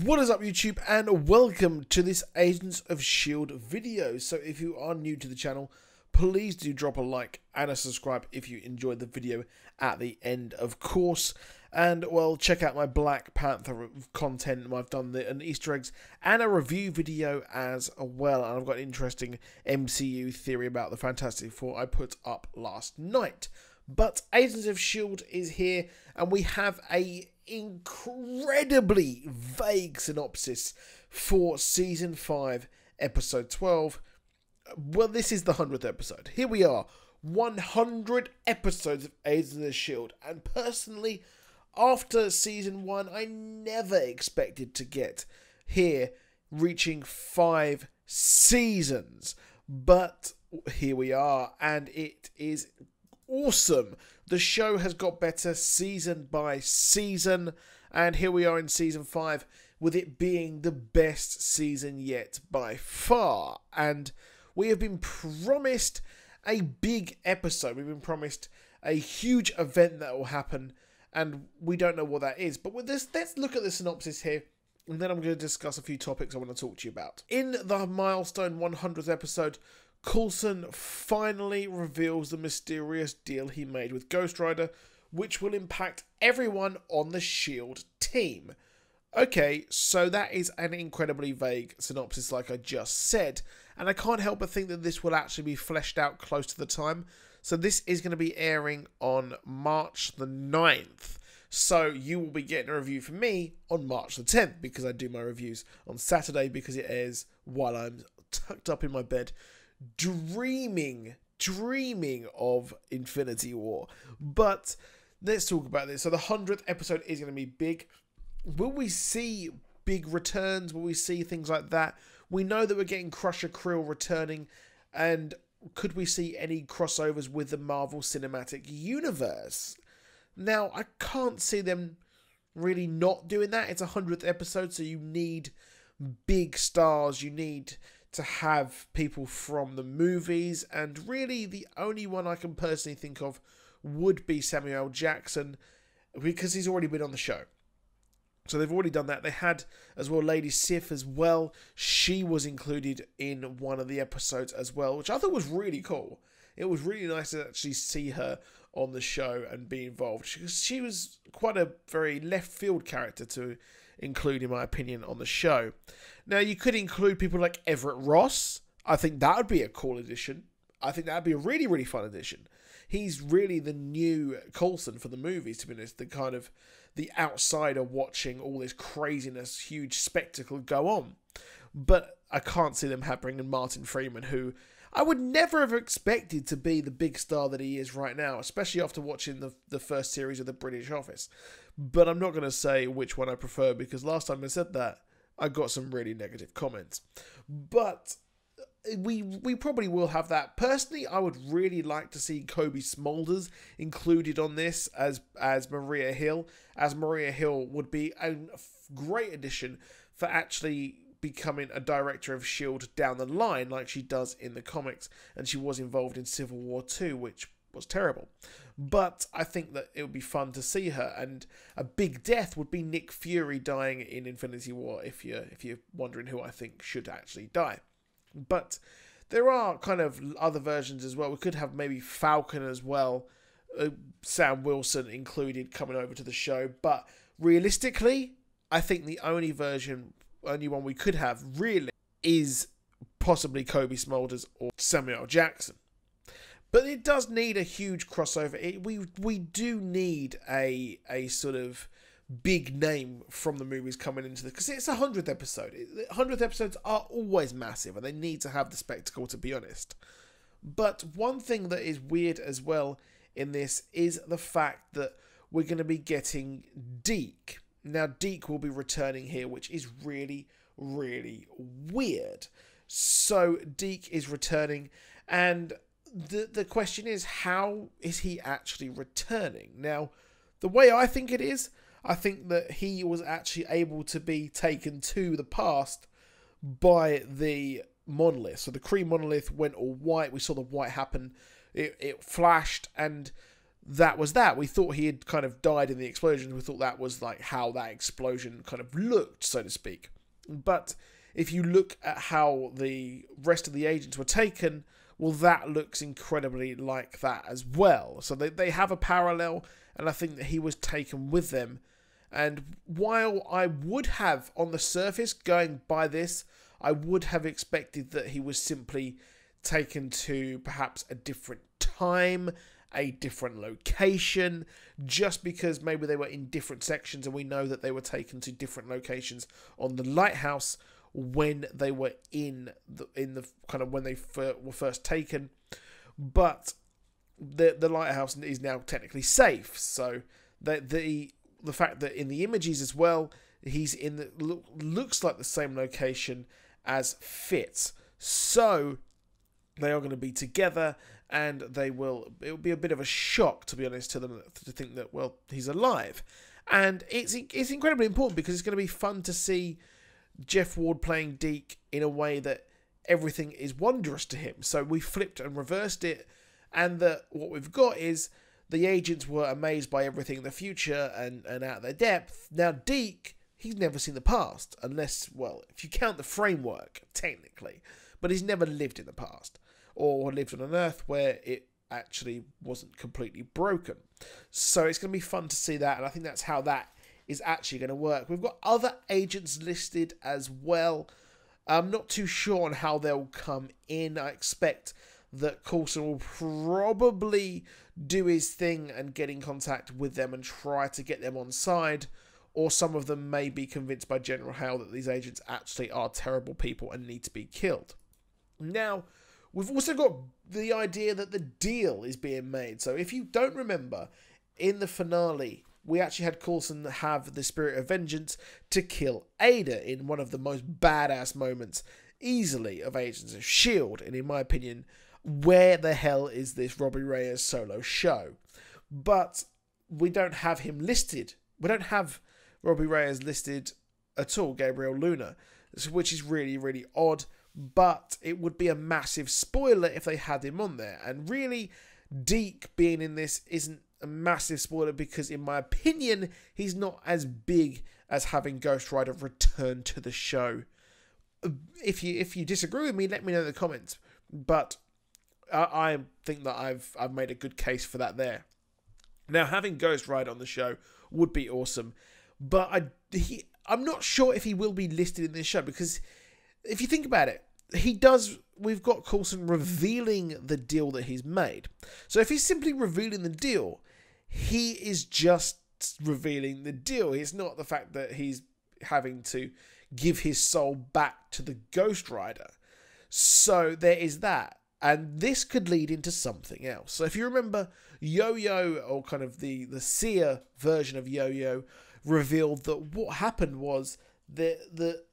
What is up, YouTube, and welcome to this Agents of S.H.I.E.L.D. video. So if you are new to the channel, please do drop a like and a subscribe if you enjoyed the video at the end, of course. And, well, check out my Black Panther content. I've done an Easter eggs and a review video as well. And I've got an interesting MCU theory about the Fantastic Four I put up last night. But Agents of S.H.I.E.L.D. is here, and we have a incredibly vague synopsis for Season 5, Episode 12. Well, this is the 100th episode. Here we are, 100 episodes of Agents of S.H.I.E.L.D. And personally, after Season 1, I never expected to get here, reaching 5 seasons. But here we are, and it is awesome. The show has got better season by season, and here we are in Season 5 with it being the best season yet by far. And we have been promised a big episode. We've been promised a huge event that will happen, and we don't know what that is. But with this, let's look at the synopsis here, and then I'm going to discuss a few topics I want to talk to you about. In the milestone 100th episode, Coulson finally reveals the mysterious deal he made with Ghost Rider, which will impact everyone on the S.H.I.E.L.D. team. Okay, so that is an incredibly vague synopsis, like I just said, and I can't help but think that this will actually be fleshed out close to the time. So this is going to be airing on March the 9th. So you will be getting a review from me on March the 10th, because I do my reviews on Saturday, because it airs while I'm tucked up in my bed, dreaming of Infinity War. But let's talk about this. So the 100th episode is going to be big. Will we see big returns? Will we see things like that? We know that we're getting Crusher Krill returning, and could we see any crossovers with the Marvel Cinematic Universe? Now, I can't see them really not doing that. It's a 100th episode, so you need big stars. You need to have people from the movies, and really the only one I can personally think of would be Samuel L. Jackson, because he's already been on the show. So they've already done that. They had as well Lady Sif as well. She was included in one of the episodes as well, which I thought was really cool. It was really nice to actually see her on the show and be involved. She was quite a very left field character to include, in my opinion, on the show. Now, you could include people like Everett Ross. I think that would be a cool addition. I think that would be a really, really fun addition. He's really the new Coulson for the movies, to be honest. The kind of the outsider watching all this craziness, huge spectacle go on. But I can't see them bringing Martin Freeman, who I would never have expected to be the big star that he is right now, especially after watching the first series of The British Office. But I'm not going to say which one I prefer, because last time I said that, I got some really negative comments. But we probably will have that. Personally, I would really like to see Kobe Smulders included on this as Maria Hill, as Maria Hill would be a great addition for actually becoming a director of S.H.I.E.L.D. down the line, like she does in the comics, and she was involved in Civil War 2, which was terrible. But I think that it would be fun to see her, and a big death would be Nick Fury dying in Infinity War, if you're wondering who I think should actually die. But there are kind of other versions as well. We could have maybe Falcon as well, Sam Wilson included, coming over to the show. But realistically, I think the only one we could have really is possibly Kobe Smulders or Samuel L. Jackson. But it does need a huge crossover. We do need a sort of big name from the movies coming into this, because it's a 100th episode. 100th episodes are always massive, and they need to have the spectacle, to be honest. But one thing that is weird as well in this is the fact that we're going to be getting Deke. Now, Deke will be returning here, which is really, really weird. So Deke is returning, and the question is, how is he actually returning? Now, the way I think it is, I think that he was actually able to be taken to the past by the monolith. So the Kree monolith went all white. We saw the white happen. It flashed, and that was that. We thought he had kind of died in the explosion. We thought that was like how that explosion kind of looked, so to speak. But if you look at how the rest of the agents were taken, well, that looks incredibly like that as well. So they have a parallel, and I think that he was taken with them. And while I would have, on the surface, going by this, I would have expected that he was simply taken to perhaps a different time, a different location, just because maybe they were in different sections, and we know that they were taken to different locations on the lighthouse when they were in the kind of when they were first taken. But the lighthouse is now technically safe, so the fact that in the images as well, he's in the looks like the same location as Fitz, so they are going to be together, and it will be a bit of a shock, to be honest, to them to think that, well, he's alive. And it's incredibly important because it's going to be fun to see Jeff Ward playing Deke in a way that everything is wondrous to him. So we flipped and reversed it, and what we've got is the agents were amazed by everything in the future and out of their depth. Now Deke, he's never seen the past, unless, well, if you count the framework, technically. But he's never lived in the past, or lived on an Earth where it actually wasn't completely broken. So it's going to be fun to see that, and I think that's how that is actually going to work. We've got other agents listed as well. I'm not too sure on how they'll come in. I expect that Coulson will probably do his thing and get in contact with them and try to get them on side, or some of them may be convinced by General Hale that these agents actually are terrible people and need to be killed. Now, we've also got the idea that the deal is being made. So if you don't remember, in the finale, we actually had Coulson have the spirit of vengeance to kill Ada in one of the most badass moments, easily, of Agents of S.H.I.E.L.D. And in my opinion, where the hell is this Robbie Reyes solo show? But we don't have him listed. We don't have Robbie Reyes listed at all, Gabriel Luna, which is really, really odd. But it would be a massive spoiler if they had him on there. And really, Deke being in this isn't a massive spoiler because, in my opinion, he's not as big as having Ghost Rider return to the show. If you disagree with me, let me know in the comments. But I think that I've made a good case for that there. Now, having Ghost Rider on the show would be awesome, but I'm not sure if he will be listed in this show, because if you think about it, we've got Coulson revealing the deal that he's made. So if he's simply revealing the deal, he is just revealing the deal. It's not the fact that he's having to give his soul back to the Ghost Rider. So there is that. And this could lead into something else. So if you remember, Yo-Yo, or kind of the seer version of Yo-Yo, revealed that what happened was that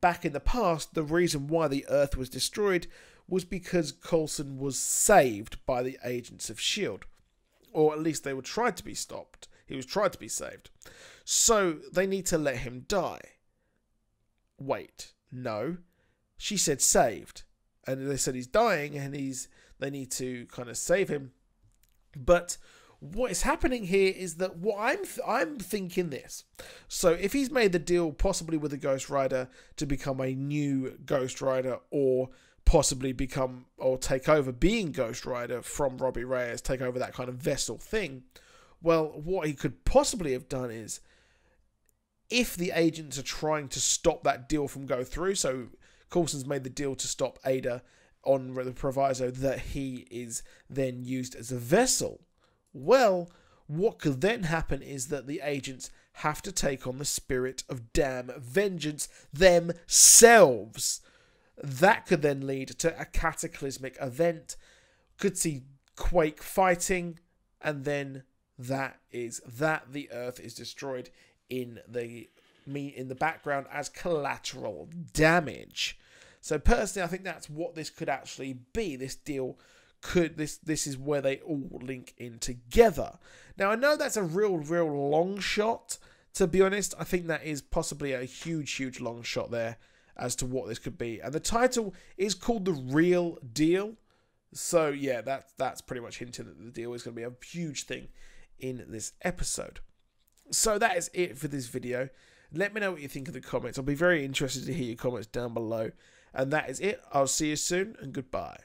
back in the past, the reason why the Earth was destroyed was because Coulson was saved by the agents of S.H.I.E.L.D. Or at least they were tried to be stopped. He was tried to be saved. So they need to let him die. Wait, no. She said saved. And they said he's dying and they need to kind of save him. But what is happening here is that I'm thinking this. So if he's made the deal possibly with the Ghost Rider to become a new Ghost Rider, or possibly become or take over being Ghost Rider from Robbie Reyes, take over that kind of vessel thing, well, what he could possibly have done is, if the agents are trying to stop that deal from go through, so Coulson's made the deal to stop Ada on the proviso that he is then used as a vessel. Well, what could then happen is that the agents have to take on the spirit of damn vengeance themselves. That could then lead to a cataclysmic event. Could see Quake fighting, and then the Earth is destroyed in the background as collateral damage. So personally, I think that's what this could actually be. This deal this is where they all link in together. Now, I know that's a real long shot, to be honest. I think that is possibly a huge long shot there as to what this could be. And the title is called The Real Deal. So yeah, that's pretty much hinting that the deal is going to be a huge thing in this episode. So that is it for this video. Let me know what you think in the comments. I'll be very interested to hear your comments down below. And that is it. I'll see you soon, and goodbye.